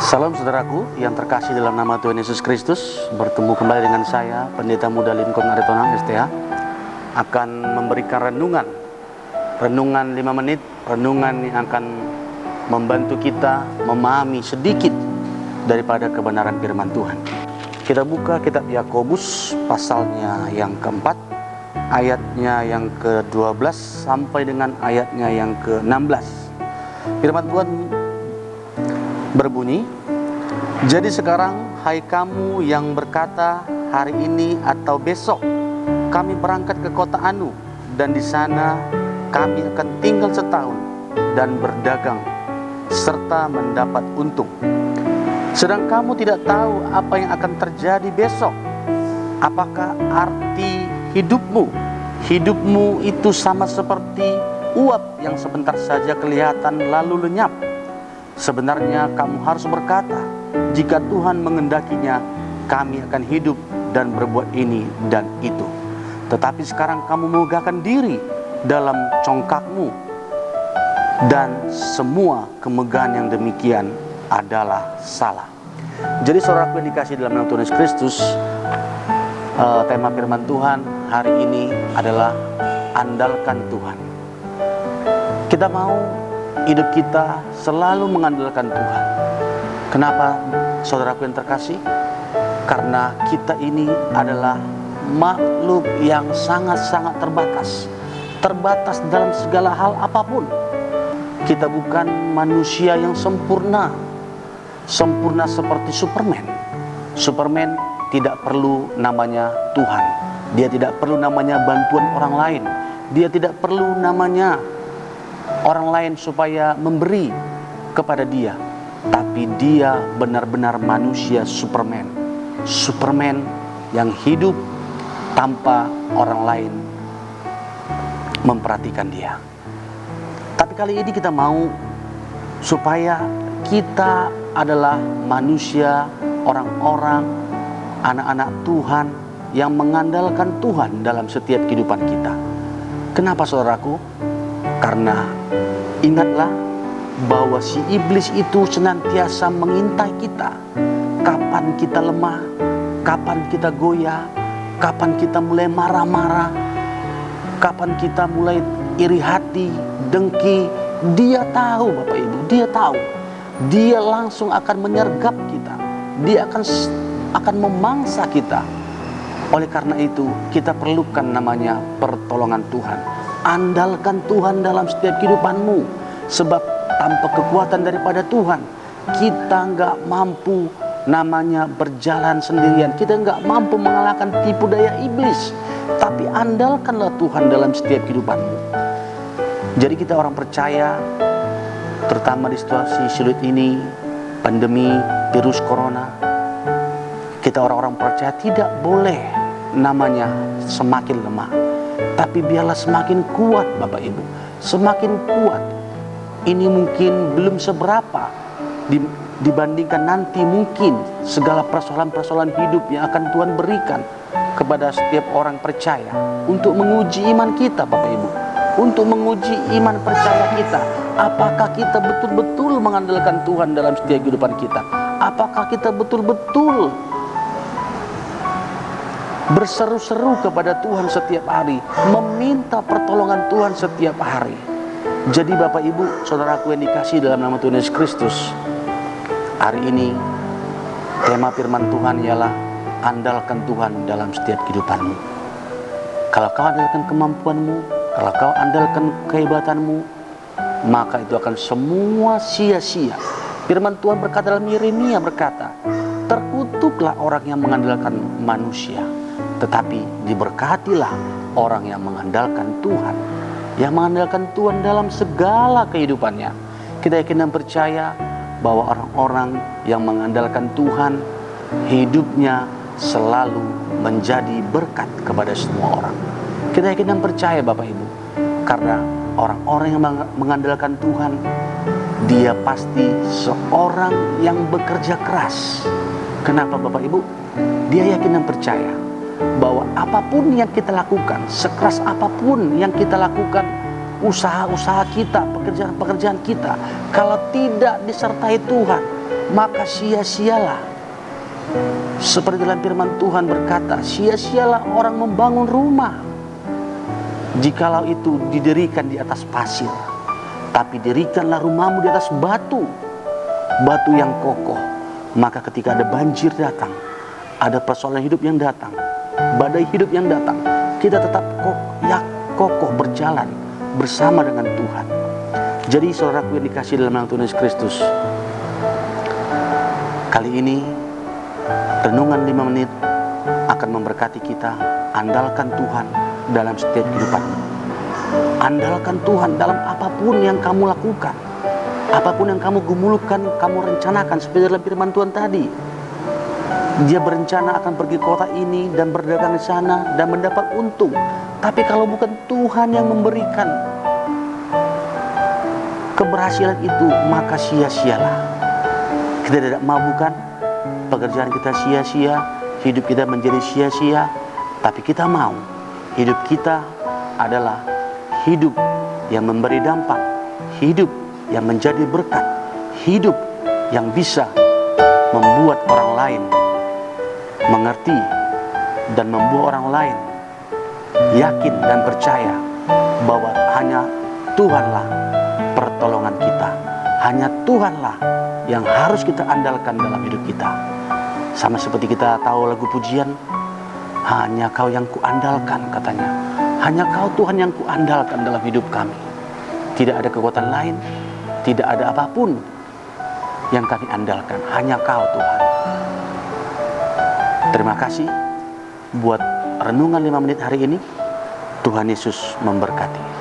Salam saudaraku yang terkasih dalam nama Tuhan Yesus Kristus. Bertemu kembali dengan saya, Pendeta Muda Lincoln Aritonang STH, akan memberikan renungan 5 menit, renungan yang akan membantu kita memahami sedikit daripada kebenaran firman Tuhan. Kita buka kitab Yakobus pasalnya yang keempat, ayatnya yang ke-12 sampai dengan ayatnya yang ke-16. Firman Tuhan berbunyi, "Jadi sekarang, hai kamu yang berkata, hari ini atau besok kami berangkat ke kota Anu, dan di sana kami akan tinggal setahun dan berdagang serta mendapat untung. Sedang kamu tidak tahu apa yang akan terjadi besok. Apakah arti hidupmu? Hidupmu itu sama seperti uap yang sebentar saja kelihatan lalu lenyap. Sebenarnya kamu harus berkata, jika Tuhan mengendakinya, kami akan hidup dan berbuat ini dan itu. Tetapi sekarang kamu megahkan diri dalam congkakmu, dan semua kemegahan yang demikian adalah salah." Jadi saudaraku yang dikasih dalam nama Tuhan Yesus Kristus, tema firman Tuhan hari ini adalah andalkan Tuhan. Kita mau hidup kita selalu mengandalkan Tuhan. Kenapa saudaraku yang terkasih? Karena kita ini adalah makhluk yang sangat-sangat terbatas dalam segala hal apapun. Kita bukan manusia yang sempurna seperti Superman. Superman tidak perlu namanya Tuhan. Dia tidak perlu namanya bantuan orang lain. Dia tidak perlu namanya orang lain supaya memberi kepada dia. Tapi dia benar-benar manusia Superman yang hidup tanpa orang lain memperhatikan dia. Tapi kali ini kita mau supaya kita adalah manusia, orang-orang, anak-anak Tuhan yang mengandalkan Tuhan dalam setiap kehidupan kita. Kenapa saudaraku? Karena ingatlah bahwa si iblis itu senantiasa mengintai kita. Kapan kita lemah, kapan kita goyah, kapan kita mulai marah-marah, kapan kita mulai iri hati, dengki. Dia tahu Bapak Ibu, dia tahu. Dia langsung akan menyergap kita. Dia akan memangsa kita. Oleh karena itu kita perlukan namanya pertolongan Tuhan. Andalkan Tuhan dalam setiap kehidupanmu. Sebab tanpa kekuatan daripada Tuhan, kita nggak mampu namanya berjalan sendirian. Kita nggak mampu mengalahkan tipu daya iblis. Tapi andalkanlah Tuhan dalam setiap kehidupanmu. Jadi kita orang percaya, terutama di situasi sulit ini, pandemi virus corona, kita orang-orang percaya tidak boleh namanya semakin lemah. Tapi biarlah semakin kuat Bapak Ibu, semakin kuat. Ini mungkin belum seberapa dibandingkan nanti mungkin segala persoalan-persoalan hidup yang akan Tuhan berikan kepada setiap orang percaya untuk menguji iman kita Bapak Ibu, untuk menguji iman percaya kita. Apakah kita betul-betul mengandalkan Tuhan dalam setiap kehidupan kita? Apakah kita betul-betul berseru-seru kepada Tuhan setiap hari, meminta pertolongan Tuhan setiap hari? Jadi Bapak Ibu, saudaraku yang dikasih dalam nama Tuhan Yesus Kristus, hari ini tema firman Tuhan ialah andalkan Tuhan dalam setiap kehidupanmu. Kalau kau andalkan kemampuanmu, kalau kau andalkan kehebatanmu, maka itu akan semua sia-sia. Firman Tuhan berkata dalam Yeremia berkata, terkutuklah orang yang mengandalkan manusia, tetapi diberkatilah orang yang mengandalkan Tuhan, yang mengandalkan Tuhan dalam segala kehidupannya. Kita yakin dan percaya bahwa orang-orang yang mengandalkan Tuhan, hidupnya selalu menjadi berkat kepada semua orang. Kita yakin dan percaya Bapak Ibu, karena orang-orang yang mengandalkan Tuhan, dia pasti seorang yang bekerja keras. Kenapa Bapak Ibu? Dia yakin dan percaya bahwa apapun yang kita lakukan, sekeras apapun yang kita lakukan, usaha-usaha kita, pekerjaan-pekerjaan kita, kalau tidak disertai Tuhan, maka sia-sialah. Seperti dalam firman Tuhan berkata, sia-sialah orang membangun rumah jikalau itu didirikan di atas pasir, tapi dirikanlah rumahmu di atas batu, batu yang kokoh. Maka ketika ada banjir datang, ada persoalan hidup yang datang, badai hidup yang datang, kita tetap kokoh berjalan bersama dengan Tuhan. Jadi saudaraku yang dikasihi dalam nama Tuhan Yesus Kristus, kali ini renungan 5 menit akan memberkati kita. Andalkan Tuhan dalam setiap kehidupanmu. Andalkan Tuhan dalam apapun yang kamu lakukan, apapun yang kamu gumulkan, kamu rencanakan. Seperti dalam firman Tuhan tadi, dia berencana akan pergi ke kota ini dan berdagang di sana dan mendapat untung. Tapi kalau bukan Tuhan yang memberikan keberhasilan itu, maka sia-sialah. Kita tidak mau, bukan? Pekerjaan kita sia-sia, hidup kita menjadi sia-sia, tapi kita mau hidup kita adalah hidup yang memberi dampak, hidup yang menjadi berkat, hidup yang bisa membuat orang lain mengerti dan membuat orang lain yakin dan percaya bahwa hanya Tuhanlah pertolongan kita, hanya Tuhanlah yang harus kita andalkan dalam hidup kita. Sama seperti kita tahu lagu pujian, hanya Kau yang kuandalkan, katanya. Hanya Kau Tuhan yang kuandalkan dalam hidup kami. Tidak ada kekuatan lain, tidak ada apapun yang kami andalkan, hanya Kau Tuhan. Terima kasih buat renungan 5 menit hari ini. Tuhan Yesus memberkati.